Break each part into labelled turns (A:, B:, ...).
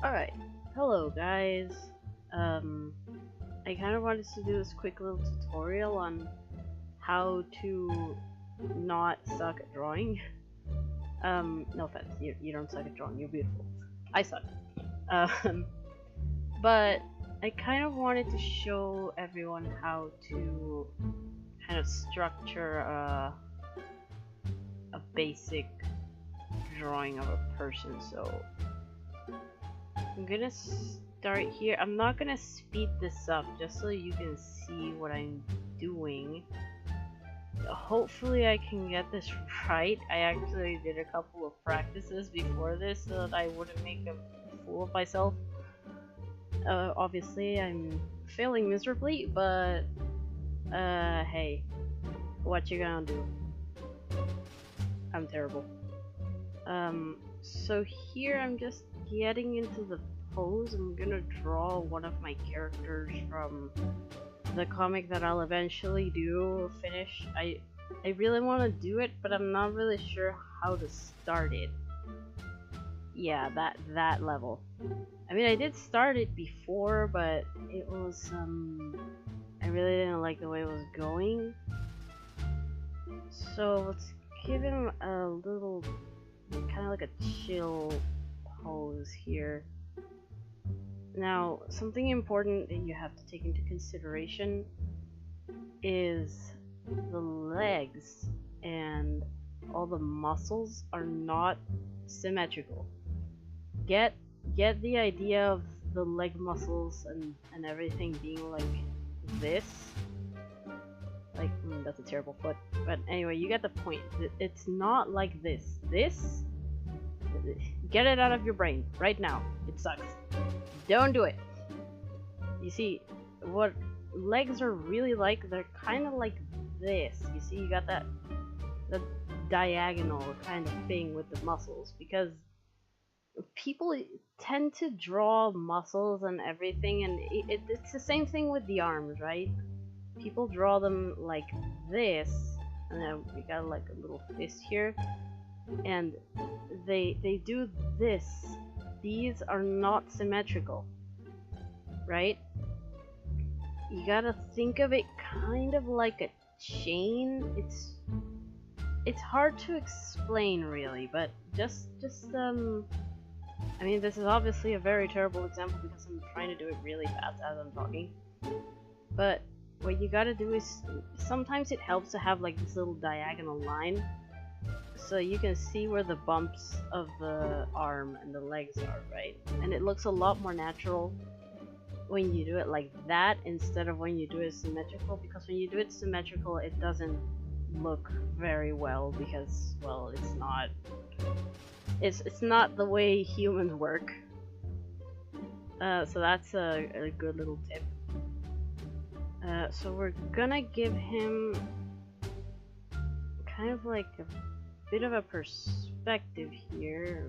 A: Alright, hello guys. I kind of wanted to do this quick little tutorial on how to not suck at drawing. No offense, you don't suck at drawing, you're beautiful. I suck. But I kind of wanted to show everyone how to kind of structure a basic drawing of a person, so I'm gonna start here. I'm not gonna speed this up just so you can see what I'm doing. Hopefully I can get this right. I actually did a couple of practices before this so that I wouldn't make a fool of myself. Obviously I'm failing miserably, but hey, what you gonna do? I'm terrible. So here I'm just getting into the pose. I'm gonna draw one of my characters from the comic that I'll eventually finish. I really want to do it, but I'm not really sure how to start it. Yeah, that level. I mean, I did start it before, but it was I really didn't like the way it was going. So let's give him a little kind of like a chill pose here. Now, something important that you have to take into consideration is the legs and all the muscles are not symmetrical. Get the idea of the leg muscles and everything being like this. Like, that's a terrible foot. But anyway, you get the point. It's not like this. This, get it out of your brain right now. It sucks. Don't do it. You see, what legs are really like, they're kind of like this. You see, you got that diagonal kind of thing with the muscles, because people tend to draw muscles and everything, and it's the same thing with the arms, right? People draw them like this, and then we got like a little fist here, and they do this. These are not symmetrical, right? You gotta think of it kind of like a chain. It's hard to explain really, but just I mean, this is obviously a very terrible example because I'm trying to do it really fast as I'm talking, but what you gotta do is, sometimes it helps to have like this little diagonal line so you can see where the bumps of the arm and the legs are, right? And it looks a lot more natural when you do it like that instead of when you do it symmetrical, because when you do it symmetrical it doesn't look very well, because, well, it's not the way humans work. So that's a good little tip. So we're gonna give him kind of like a bit of a perspective here.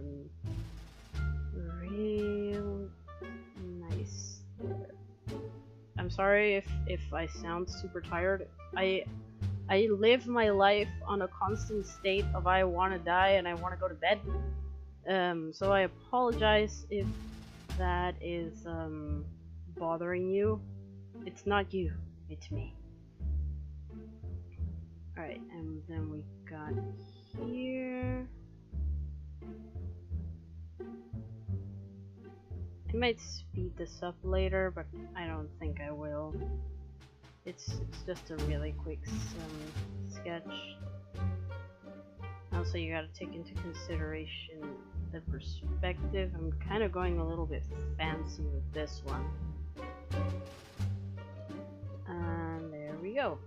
A: Real nice there. I'm sorry if I sound super tired. I live my life on a constant state of I want to die and I want to go to bed. So I apologize if that is bothering you. It's not you, it's me. Alright, and then we got here. I might speed this up later, but I don't think I will. It's just a really quick sketch. Also, you gotta take into consideration the perspective. I'm kind of going a little bit fancy with this one. And there we go.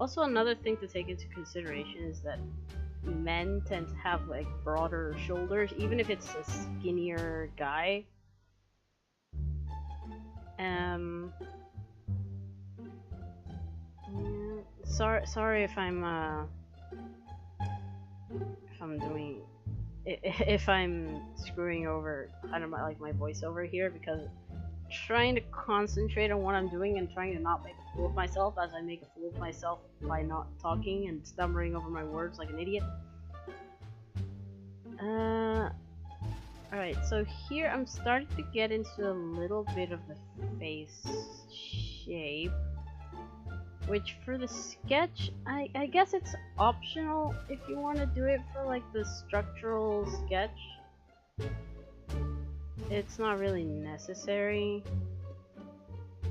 A: Also, another thing to take into consideration is that men tend to have like broader shoulders, even if it's a skinnier guy. Sorry if I'm screwing over kind of my voiceover here, because I'm trying to concentrate on what I'm doing and trying to not make a fool of myself, as I make a fool of myself by not talking and stumbling over my words like an idiot. Alright, so here I'm starting to get into a little bit of the face shape, which for the sketch, I guess it's optional if you want to do it for like the structural sketch. It's not really necessary.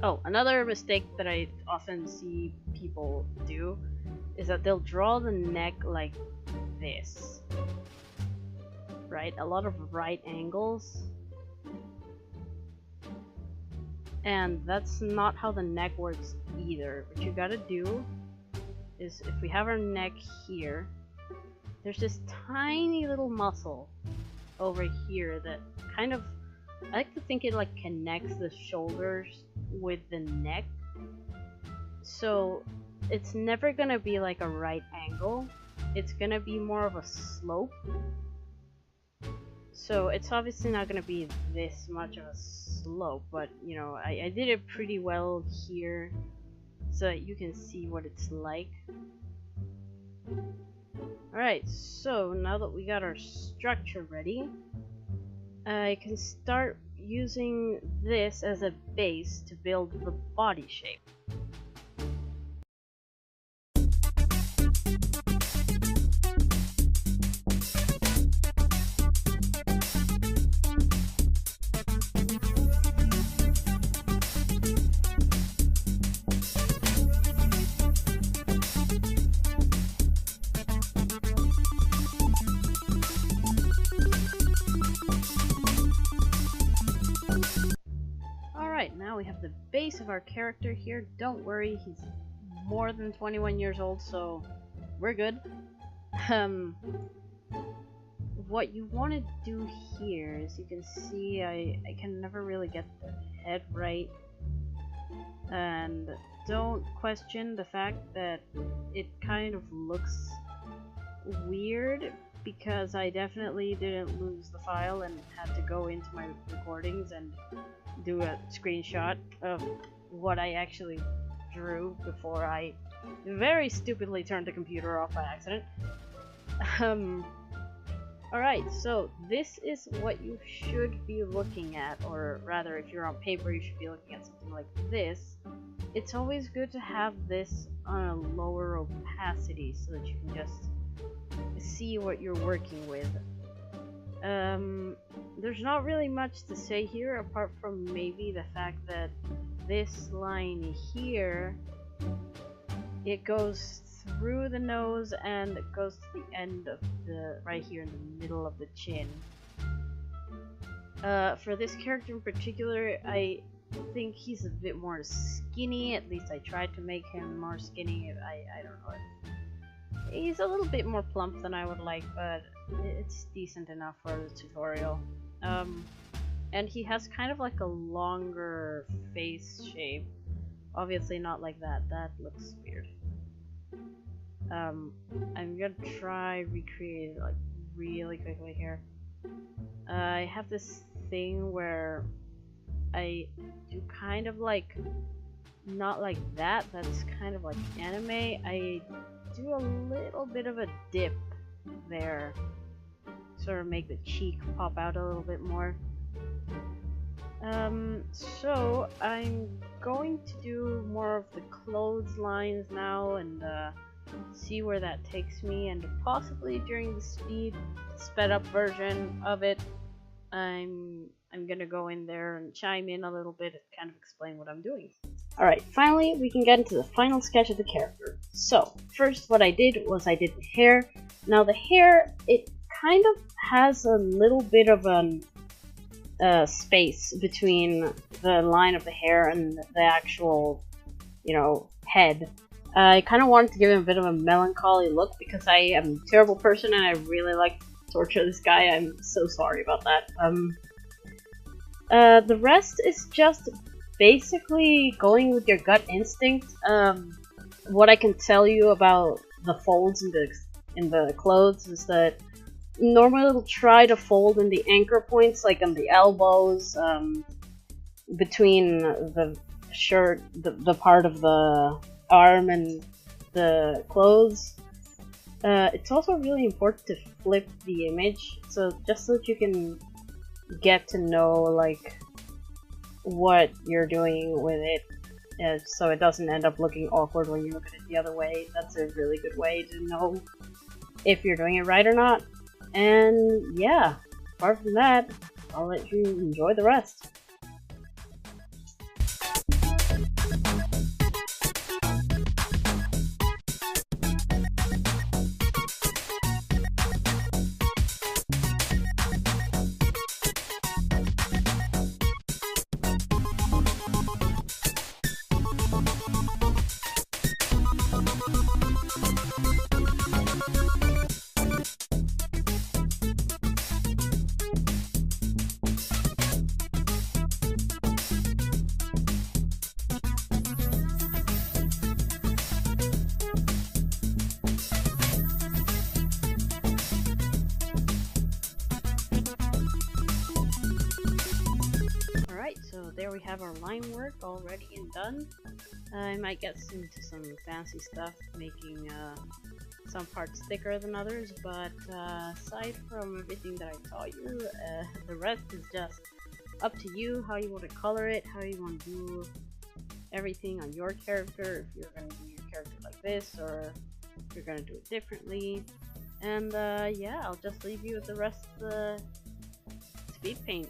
A: Oh, another mistake that I often see people do is that they'll draw the neck like this. Right? A lot of right angles. And that's not how the neck works either. What you gotta do is, if we have our neck here, there's this tiny little muscle over here that kind of, I like to think it like connects the shoulders with the neck. So it's never gonna be like a right angle. It's gonna be more of a slope. So it's obviously not going to be this much of a slope, but you know, I did it pretty well here so that you can see what it's like. Alright, so now that we got our structure ready, I can start using this as a base to build the body shape. Now we have the base of our character here. Don't worry, he's more than 21 years old, so we're good. What you want to do here is, you can see I can never really get the head right, and don't question the fact that it kind of looks weird, because I definitely didn't lose the file and had to go into my recordings and do a screenshot of what I actually drew before I very stupidly turned the computer off by accident. Alright, so this is what you should be looking at, or rather, if you're on paper, you should be looking at something like this. It's always good to have this on a lower opacity so that you can just see what you're working with. There's not really much to say here apart from maybe the fact that this line here, it goes through the nose and it goes to the end of the, right here in the middle of the chin. For this character in particular, I think he's a bit more skinny. At least I tried to make him more skinny. I don't know. He's a little bit more plump than I would like, but it's decent enough for the tutorial. And he has kind of like a longer face shape. Obviously not like that. That looks weird. I'm gonna try recreate it like really quickly here. I have this thing where I do kind of like, not like that, that's kind of like anime. I do a little bit of a dip there, sort of make the cheek pop out a little bit more. So I'm going to do more of the clotheslines now and see where that takes me, and possibly during the sped up version of it, I'm gonna go in there and chime in a little bit and kind of explain what I'm doing. Alright, finally we can get into the final sketch of the character. So, first what I did was I did the hair. Now the hair, it kind of has a little bit of an space between the line of the hair and the actual, you know, head. I kind of wanted to give him a bit of a melancholy look because I am a terrible person and I really like to torture this guy. I'm so sorry about that. The rest is just basically going with your gut instinct. What I can tell you about the folds in the clothes is that normally it'll try to fold in the anchor points, like on the elbows, between the shirt, the part of the arm and the clothes. It's also really important to flip the image, so just so that you can get to know like what you're doing with it, so it doesn't end up looking awkward when you look at it the other way. That's a really good way to know if you're doing it right or not. And yeah, apart from that, I'll let you enjoy the rest. So there we have our line work all ready and done. I might get into some fancy stuff, making some parts thicker than others, but aside from everything that I taught you, the rest is just up to you how you want to color it, how you want to do everything on your character, if you're going to do your character like this, or if you're going to do it differently. And yeah, I'll just leave you with the rest of the speed paint.